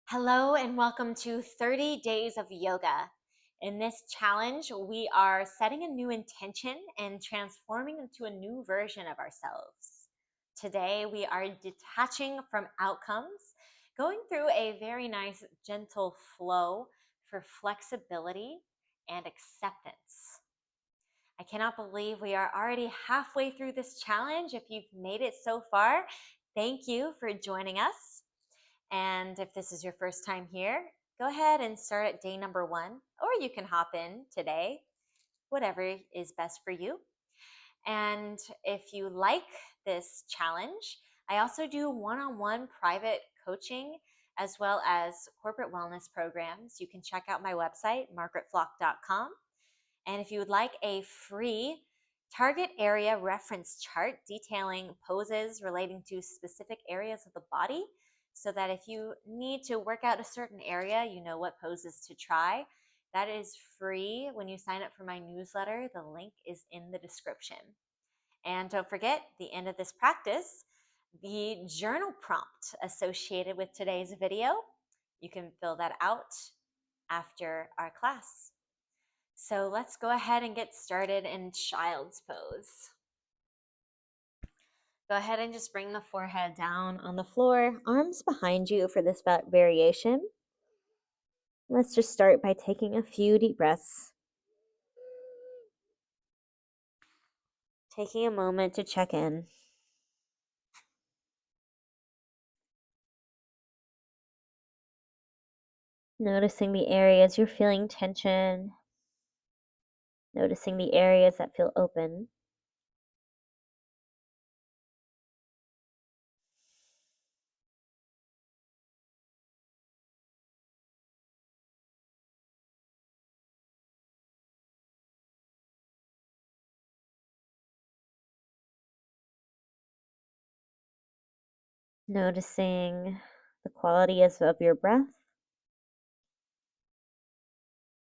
Hello and welcome to 30 Days of Yoga. In this challenge, we are setting a new intention and transforming into a new version of ourselves. Today, we are detaching from outcomes, going through a very nice, gentle flow for flexibility and acceptance. I cannot believe we are already halfway through this challenge. If you've made it so far, thank you for joining us. And if this is your first time here, go ahead and start at day number 1, or you can hop in today, whatever is best for you. And if you like this challenge, I also do one-on-one private coaching as well as corporate wellness programs. You can check out my website, margaretflock.com. And if you would like a free target area reference chart detailing poses relating to specific areas of the body, so that if you need to work out a certain area, you know what poses to try, that is free when you sign up for my newsletter. The link is in the description. And don't forget, the end of this practice, the journal prompt associated with today's video, you can fill that out after our class. So let's go ahead and get started in child's pose. Go ahead and just bring the forehead down on the floor, arms behind you for this variation. Let's just start by taking a few deep breaths. Taking a moment to check in. Noticing the areas you're feeling tension. Noticing the areas that feel open. Noticing the quality of your breath.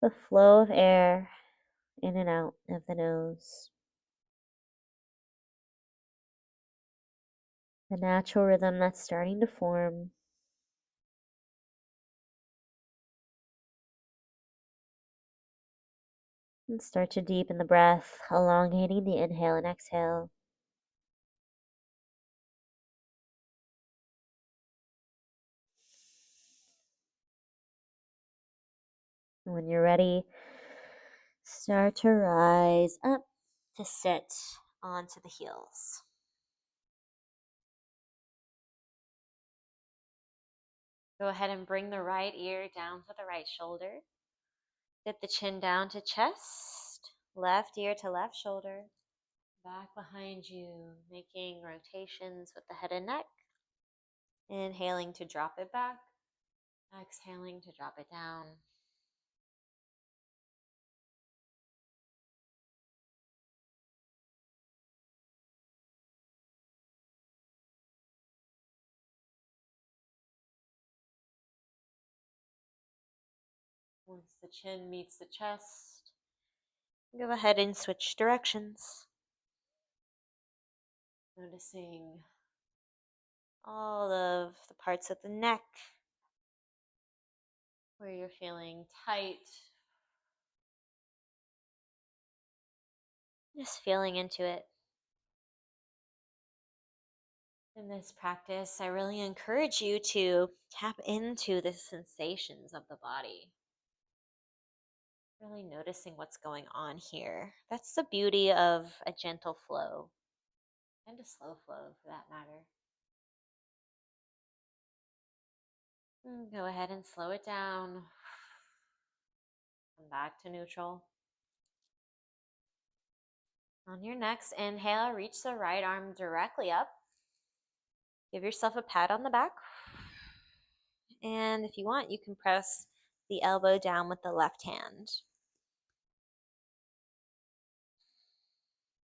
The flow of air in and out of the nose. The natural rhythm that's starting to form. And start to deepen the breath, elongating the inhale and exhale. When you're ready, start to rise up to sit onto the heels. Go ahead and bring the right ear down to the right shoulder. Dip the chin down to chest, left ear to left shoulder. Back behind you, making rotations with the head and neck. Inhaling to drop it back. Exhaling to drop it down. Once the chin meets the chest, go ahead and switch directions. Noticing all of the parts of the neck where you're feeling tight. Just feeling into it. In this practice, I really encourage you to tap into the sensations of the body. Really noticing what's going on here. That's the beauty of a gentle flow, and a slow flow for that matter. And go ahead and slow it down. Come back to neutral. On your next inhale, reach the right arm directly up. Give yourself a pat on the back. And if you want, you can press the elbow down with the left hand.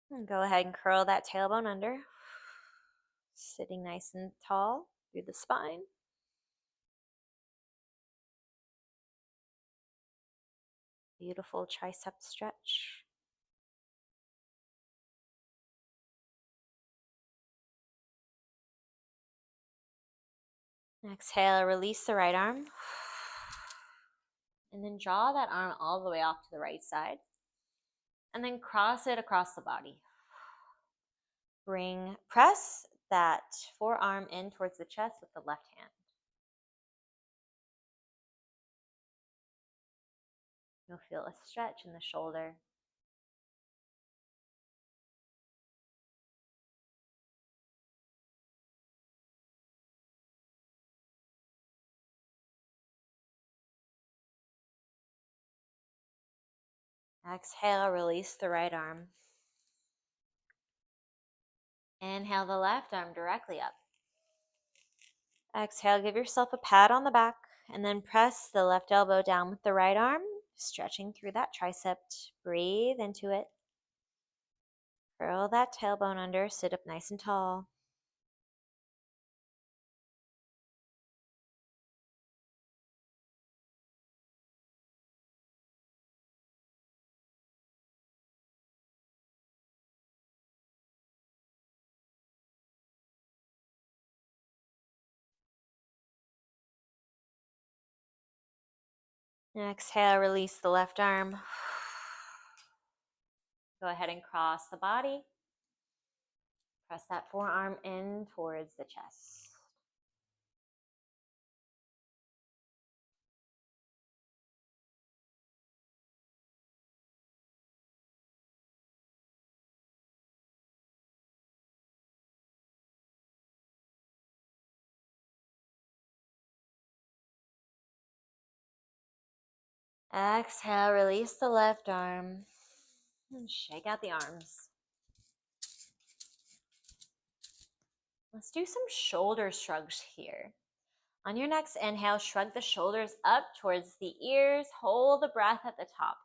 And go ahead and curl that tailbone under. Sitting nice and tall through the spine. Beautiful tricep stretch. Exhale, release the right arm. And then draw that arm all the way off to the right side. And then cross it across the body. Press that forearm in towards the chest with the left hand. You'll feel a stretch in the shoulder. Exhale, release the right arm. Inhale the left arm directly up. Exhale, give yourself a pat on the back, and then press the left elbow down with the right arm, stretching through that tricep. Breathe into it. Curl that tailbone under, sit up nice and tall. Exhale, release the left arm. Go ahead and cross the body. Press that forearm in towards the chest. Exhale, release the left arm. And shake out the arms. Let's do some shoulder shrugs here. On your next inhale, shrug the shoulders up towards the ears. Hold the breath at the top.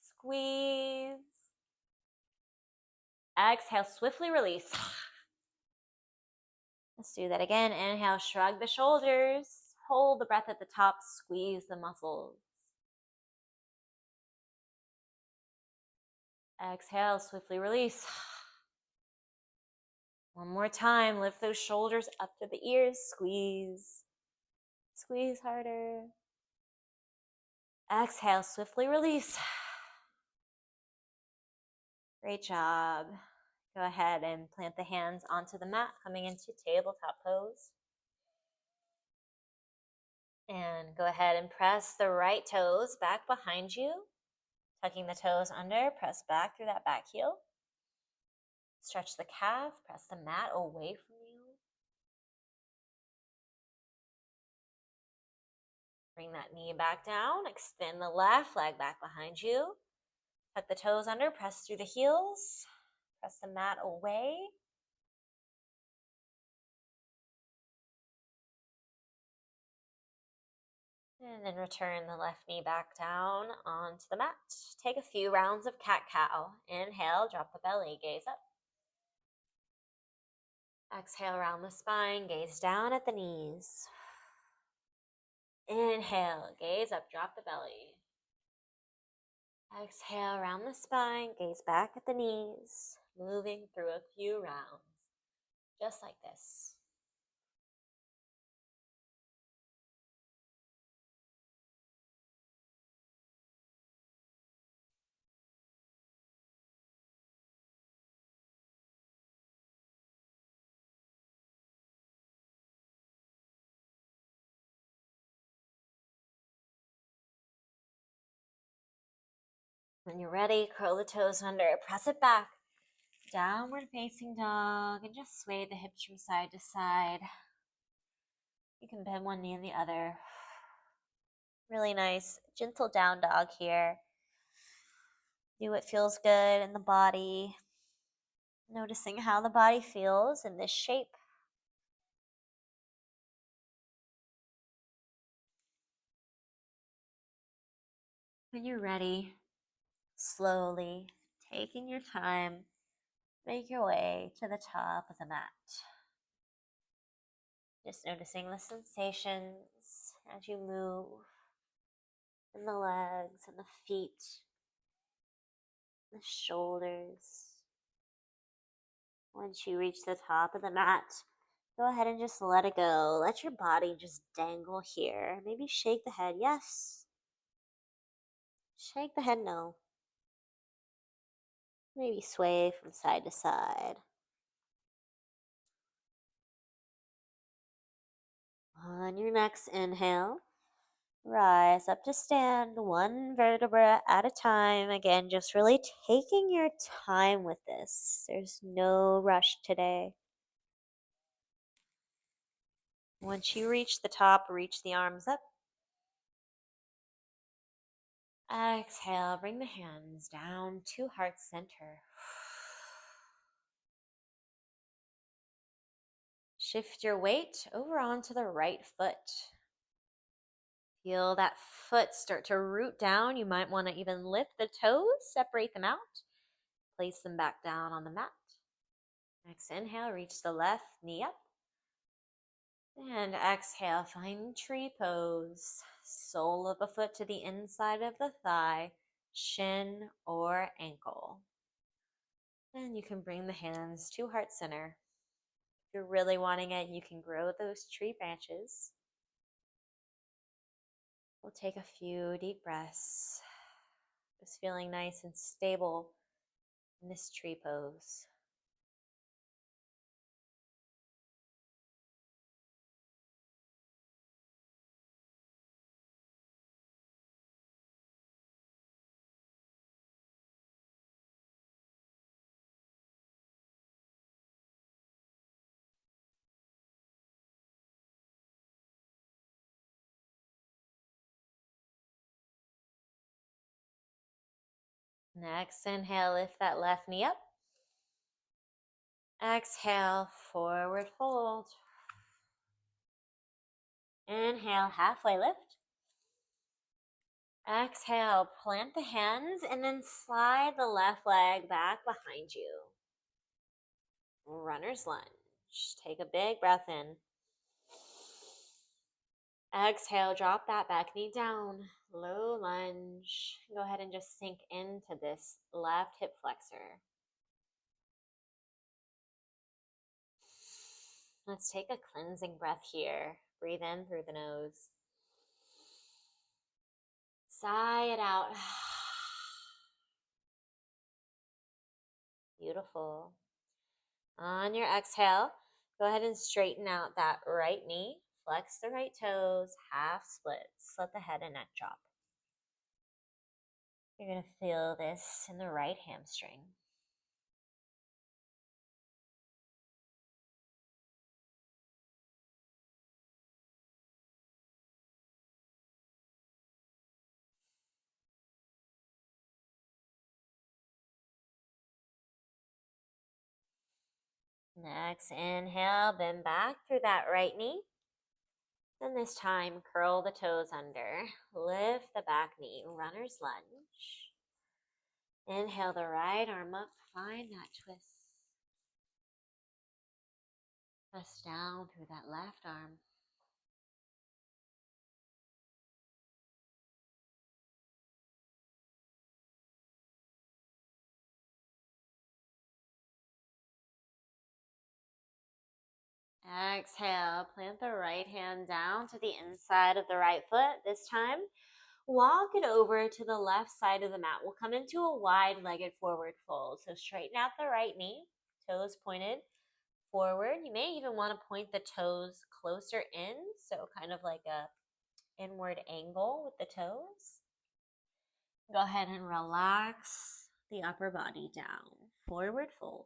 Squeeze. Exhale, swiftly release. Let's do that again. Inhale, shrug the shoulders. Hold the breath at the top. Squeeze the muscles. Exhale, swiftly release. One more time. Lift those shoulders up to the ears. Squeeze. Squeeze harder. Exhale, swiftly release. Great job. Go ahead and plant the hands onto the mat, coming into tabletop pose. And go ahead and press the right toes back behind you. Tucking the toes under, press back through that back heel. Stretch the calf, press the mat away from you. Bring that knee back down, extend the left leg back behind you. Tuck the toes under, press through the heels. Press the mat away. And then return the left knee back down onto the mat. Take a few rounds of cat-cow. Inhale, drop the belly, gaze up. Exhale, round the spine, gaze down at the knees. Inhale, gaze up, drop the belly. Exhale, round the spine, gaze back at the knees. Moving through a few rounds, just like this. When you're ready, curl the toes under, press it back. Downward facing dog, and just sway the hips from side to side. You can bend one knee and the other. Really nice, gentle down dog here. Do what feels good in the body. Noticing how the body feels in this shape. When you're ready, slowly, taking your time, make your way to the top of the mat. Just noticing the sensations as you move in the legs and the feet, the shoulders. Once you reach the top of the mat, Go ahead and just let it go. Let your body just dangle here. Maybe shake the head, yes. Shake the head, no. Maybe sway from side to side. On your next inhale, rise up to stand one vertebra at a time. Again, just really taking your time with this. There's no rush today. Once you reach the top, reach the arms up. Exhale, bring the hands down to heart center. Shift your weight over onto the right foot. Feel that foot start to root down. You might want to even lift the toes, separate them out, place them back down on the mat. Next inhale, reach the left knee up. And exhale, find tree pose. Sole of the foot to the inside of the thigh, shin or ankle. And you can bring the hands to heart center. If you're really wanting it, you can grow those tree branches. We'll take a few deep breaths. Just feeling nice and stable in this tree pose. Next inhale, lift that left knee up. Exhale, forward fold. Inhale, halfway lift. Exhale, plant the hands and then slide the left leg back behind you. Runner's lunge. Take a big breath in. Exhale, drop that back knee down. Low lunge. Go ahead and just sink into this left hip flexor. Let's take a cleansing breath here. Breathe in through the nose. Sigh it out. Beautiful. On your exhale, go ahead and straighten out that right knee. Flex the right toes, half splits. Let the head and neck drop. You're going to feel this in the right hamstring. Next, inhale, bend back through that right knee. And this time, curl the toes under. Lift the back knee, runner's lunge. Inhale the right arm up, find that twist. Press down through that left arm. Exhale, plant the right hand down to the inside of the right foot. This time, walk it over to the left side of the mat. We'll come into a wide-legged forward fold. So straighten out the right knee, toes pointed forward. You may even want to point the toes closer in, so kind of like a inward angle with the toes. Go ahead and relax the upper body down. Forward fold.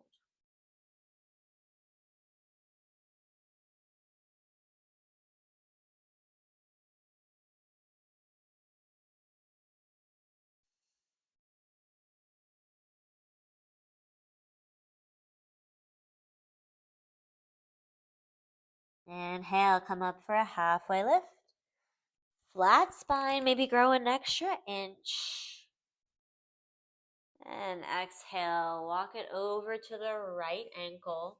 Inhale, come up for a halfway lift. Flat spine, maybe grow an extra inch. And exhale, walk it over to the right ankle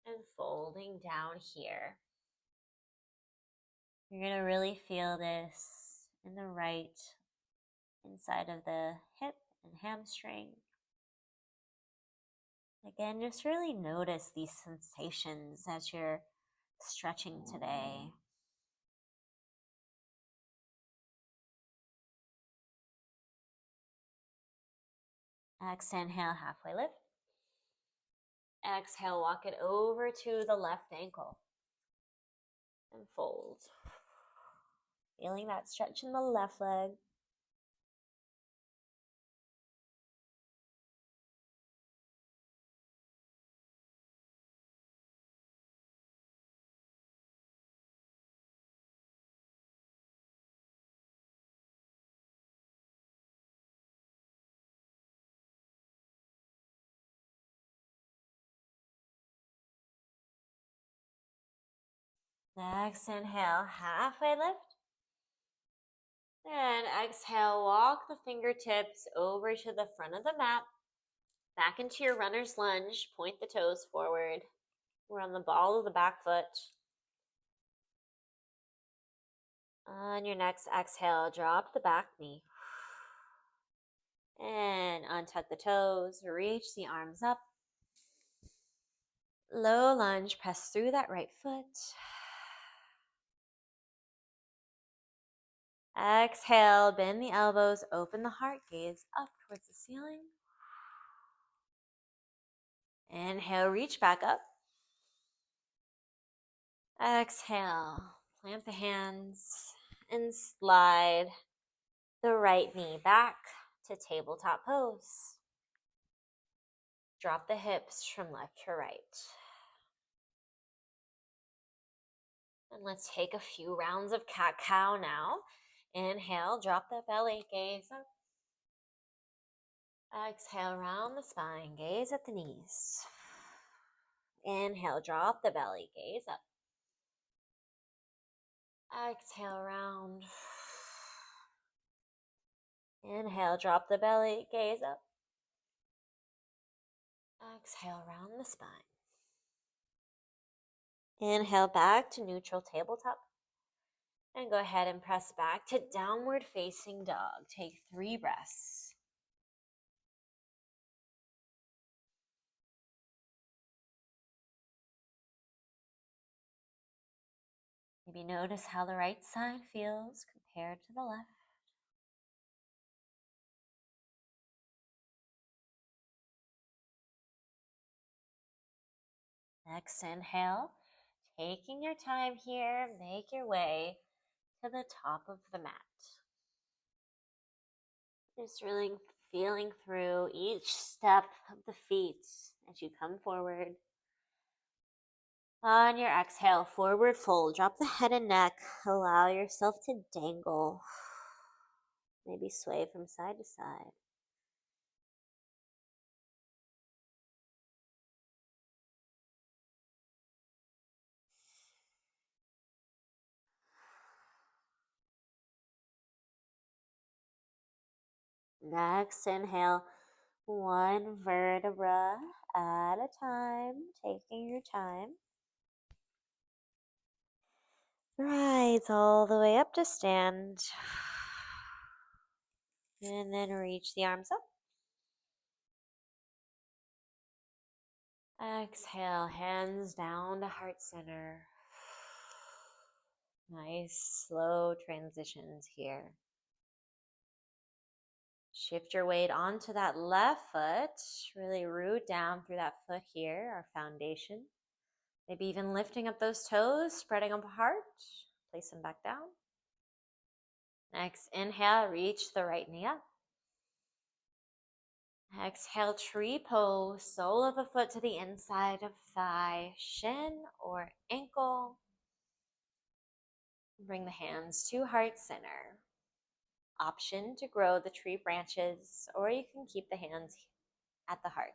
and folding down here. You're going to really feel this in the right inside of the hip and hamstring. Again, just really notice these sensations as you're stretching today. Exhale, halfway lift. Exhale, walk it over to the left ankle and fold. Feeling that stretch in the left leg. Next inhale, halfway lift. And exhale, walk the fingertips over to the front of the mat. Back into your runner's lunge. Point the toes forward. We're on the ball of the back foot. On your next exhale, drop the back knee. And untuck the toes. Reach the arms up. Low lunge. Press through that right foot. Exhale, bend the elbows, open the heart, gaze up towards the ceiling. Inhale, reach back up. Exhale, plant the hands and slide the right knee back to tabletop pose. Drop the hips from left to right. And let's take a few rounds of cat-cow now. Inhale, drop the belly, gaze up. Exhale, round the spine, gaze at the knees. Inhale, drop the belly, gaze up. Exhale, round. Inhale, drop the belly, gaze up. Exhale, round the spine. Inhale, back to neutral tabletop. And go ahead and press back to downward facing dog. Take 3 breaths. Maybe notice how the right side feels compared to the left. Next inhale, taking your time here, make your way to the top of the mat. Just really feeling through each step of the feet as you come forward. On your exhale, forward fold. Drop the head and neck. Allow yourself to dangle. Maybe sway from side to side. Next, inhale, 1 vertebra at a time, taking your time. Rise all the way up to stand. And then reach the arms up. Exhale, hands down to heart center. Nice, slow transitions here. Shift your weight onto that left foot. Really root down through that foot here, our foundation. Maybe even lifting up those toes, spreading them apart. Place them back down. Next, inhale, reach the right knee up. Exhale, tree pose, sole of the foot to the inside of thigh, shin or ankle. Bring the hands to heart center. Option to grow the tree branches, or you can keep the hands at the heart.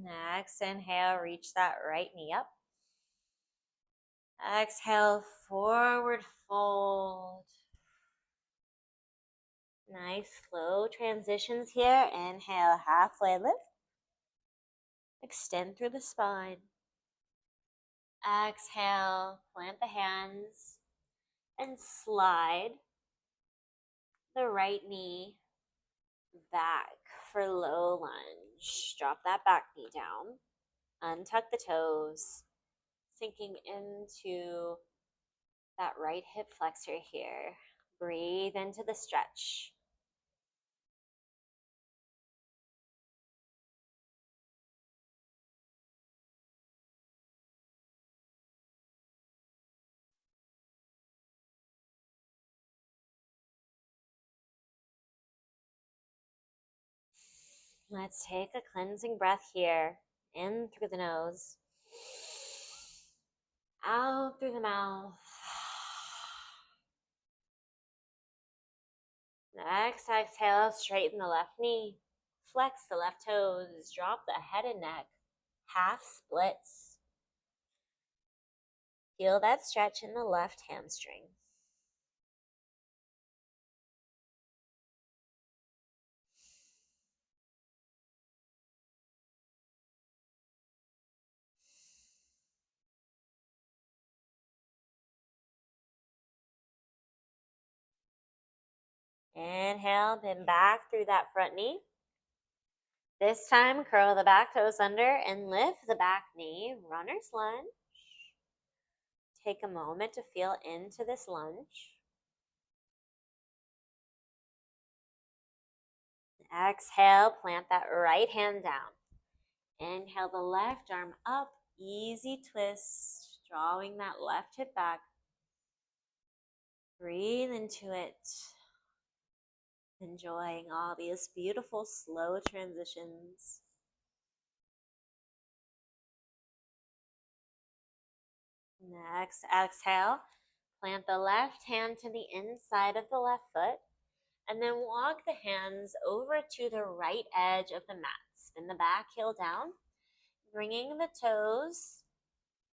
Next, inhale, reach that right knee up. Exhale, forward fold. Nice slow transitions here. Inhale, halfway lift. Extend through the spine. Exhale, plant the hands and slide the right knee back for low lunge. Drop that back knee down. Untuck the toes, sinking into that right hip flexor here. Breathe into the stretch. Let's take a cleansing breath here. In through the nose, out through the mouth. Next exhale, straighten the left knee. Flex the left toes. Drop the head and neck. Half splits. Feel that stretch in the left hamstring. Inhale, bend back through that front knee. This time, curl the back toes under and lift the back knee. Runner's lunge. Take a moment to feel into this lunge. Exhale, plant that right hand down. Inhale the left arm up. Easy twist, drawing that left hip back. Breathe into it. Enjoying all these beautiful slow transitions. Next, exhale. Plant the left hand to the inside of the left foot. And then walk the hands over to the right edge of the mat. Spin the back heel down. Bringing the toes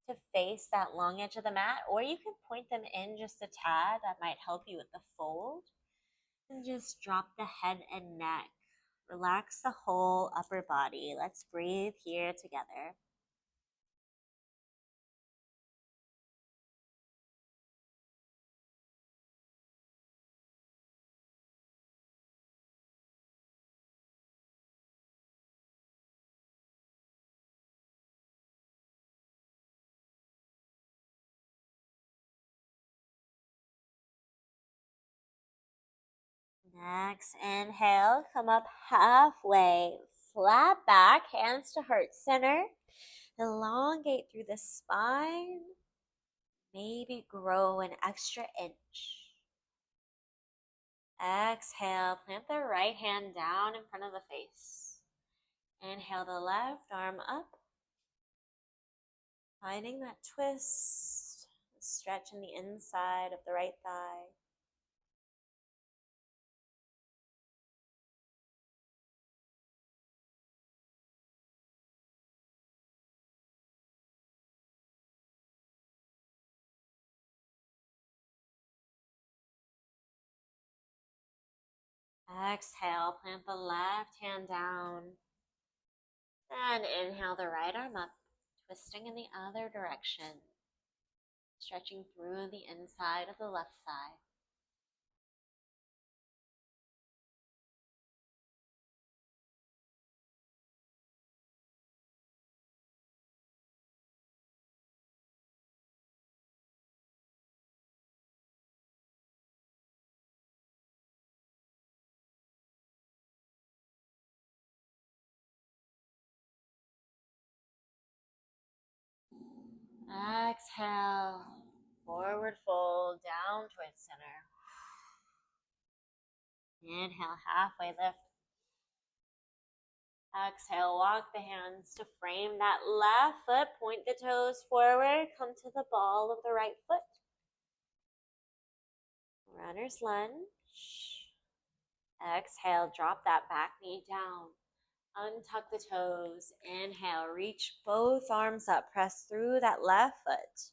to face that long edge of the mat. Or you can point them in just a tad. That might help you with the fold. And just drop the head and neck. Relax the whole upper body. Let's breathe here together. Next, inhale, come up halfway, flat back, hands to heart center. Elongate through the spine. Maybe grow an extra inch. Exhale, plant the right hand down in front of the face. Inhale the left arm up. Finding that twist, stretch in the inside of the right thigh. Exhale, plant the left hand down. And inhale the right arm up, twisting in the other direction. Stretching through the inside of the left thigh. Exhale, forward fold, down towards center. Inhale, halfway lift. Exhale, walk the hands to frame that left foot. Point the toes forward. Come to the ball of the right foot. Runner's lunge. Exhale, drop that back knee down. Untuck the toes. Inhale, reach both arms up. Press through that left foot.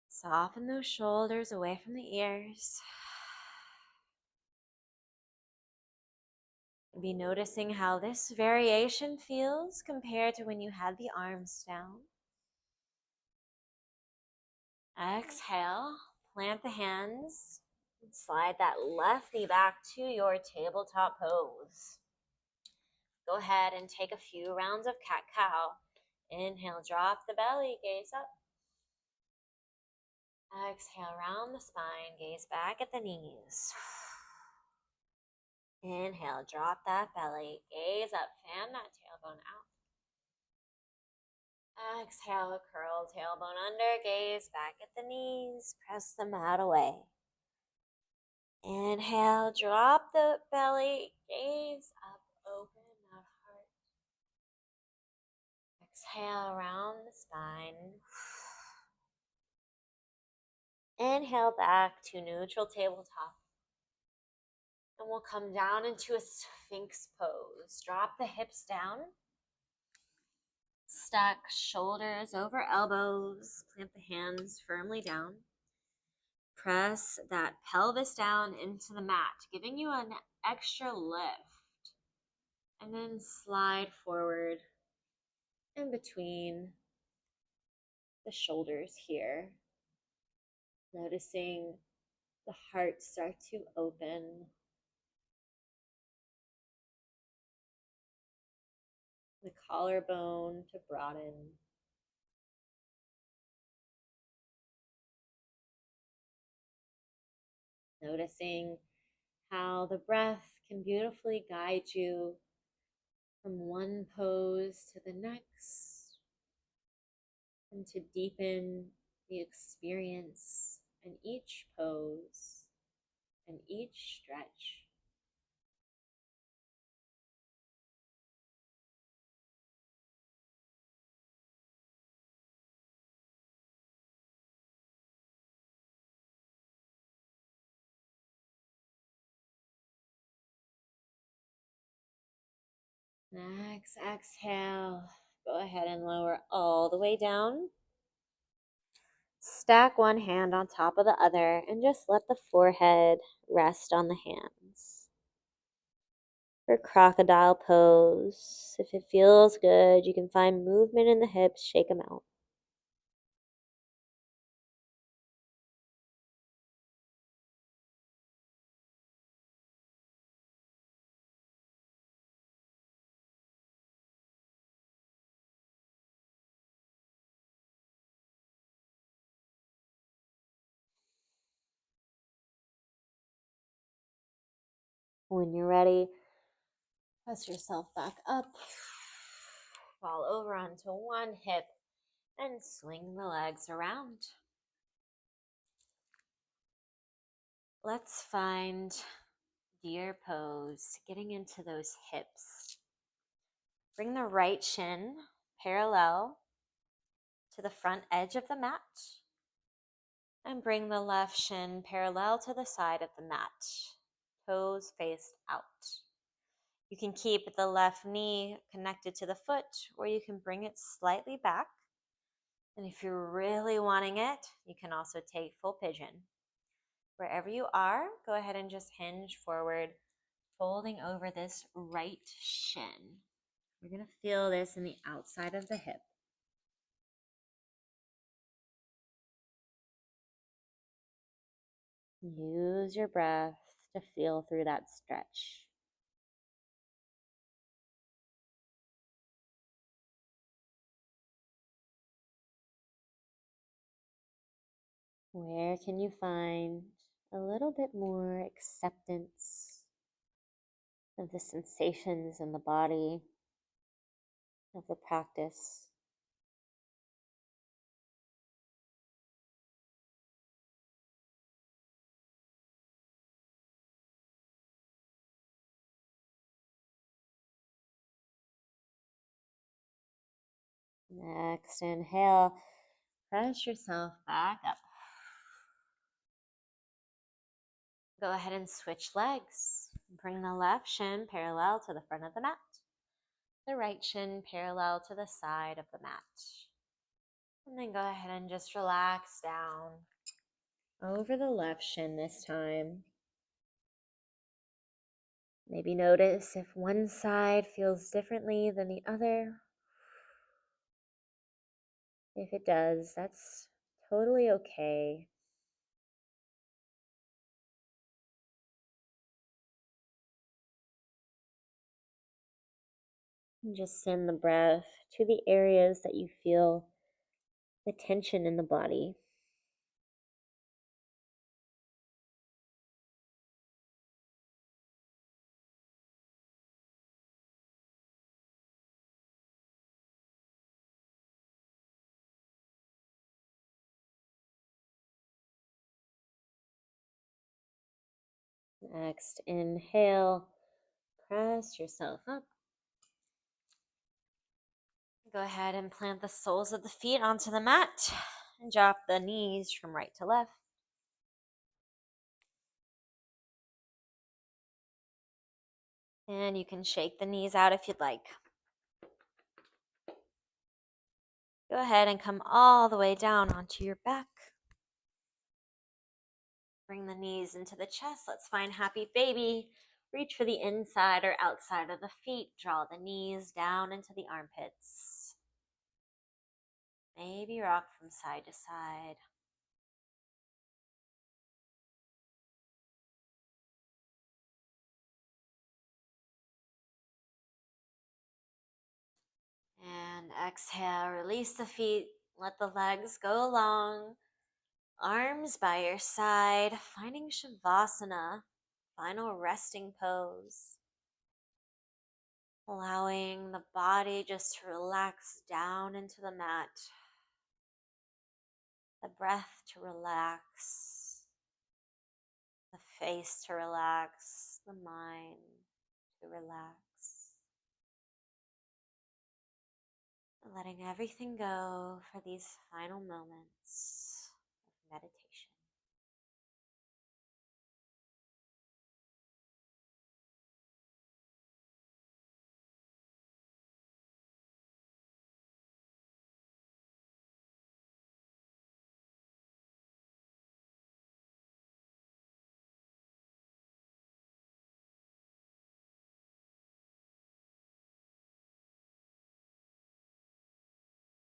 Soften those shoulders away from the ears. Be noticing how this variation feels compared to when you had the arms down. Exhale, plant the hands, and slide that left knee back to your tabletop pose. Go ahead and take a few rounds of cat-cow. Inhale, drop the belly, gaze up. Exhale, round the spine, gaze back at the knees. Inhale, drop that belly, gaze up, fan that tailbone out. Exhale, curl tailbone under, gaze back at the knees, press the mat away. Inhale, drop the belly, gaze up, open that heart. Exhale, round the spine. Inhale back to neutral tabletop. And we'll come down into a Sphinx pose. Drop the hips down. Stack shoulders over elbows. Plant the hands firmly down. Press that pelvis down into the mat, giving you an extra lift. And then slide forward in between the shoulders here. Noticing the heart start to open. The collarbone to broaden. Noticing how the breath can beautifully guide you from one pose to the next, and to deepen the experience in each pose and each stretch. Next, exhale. Go ahead and lower all the way down. Stack one hand on top of the other and just let the forehead rest on the hands. For crocodile pose, if it feels good, you can find movement in the hips, shake them out. When you're ready, press yourself back up, fall over onto one hip, and swing the legs around. Let's find deer pose, getting into those hips. Bring the right shin parallel to the front edge of the mat, and bring the left shin parallel to the side of the mat, toes faced out. You can keep the left knee connected to the foot, or you can bring it slightly back. And if you're really wanting it, you can also take full pigeon. Wherever you are, go ahead and just hinge forward, folding over this right shin. You're going to feel this in the outside of the hip. Use your breath to feel through that stretch. Where can you find a little bit more acceptance of the sensations in the body, of the practice? Next, inhale, press yourself back up. Go ahead and switch legs. Bring the left shin parallel to the front of the mat. The right shin parallel to the side of the mat. And then go ahead and just relax down over the left shin this time. Maybe notice if one side feels differently than the other. If it does, that's totally okay. And just send the breath to the areas that you feel the tension in the body. Next, inhale, press yourself up. Go ahead and plant the soles of the feet onto the mat and drop the knees from right to left. And you can shake the knees out if you'd like. Go ahead and come all the way down onto your back. Bring the knees into the chest. Let's find happy baby. Reach for the inside or outside of the feet. Draw the knees down into the armpits. Maybe rock from side to side. And exhale, release the feet. Let the legs go along. Arms by your side, finding Shavasana, final resting pose. Allowing the body just to relax down into the mat. The breath to relax. The face to relax. The mind to relax. Letting everything go for these final moments of meditation.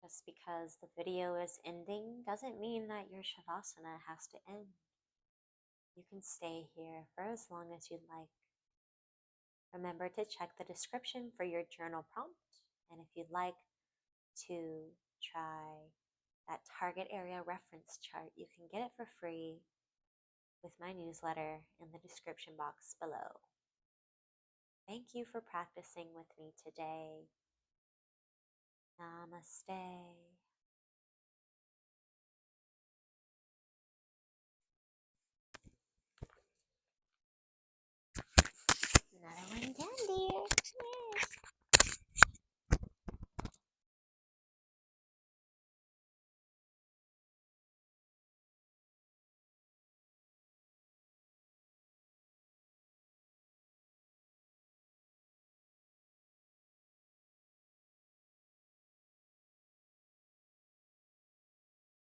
Just because the video is ending doesn't mean that your Shavasana has to end. You can stay here for as long as you'd like. Remember to check the description for your journal prompt, and if you'd like to try that target area reference chart, you can get it for free with my newsletter in the description box below. Thank you for practicing with me today. Namaste.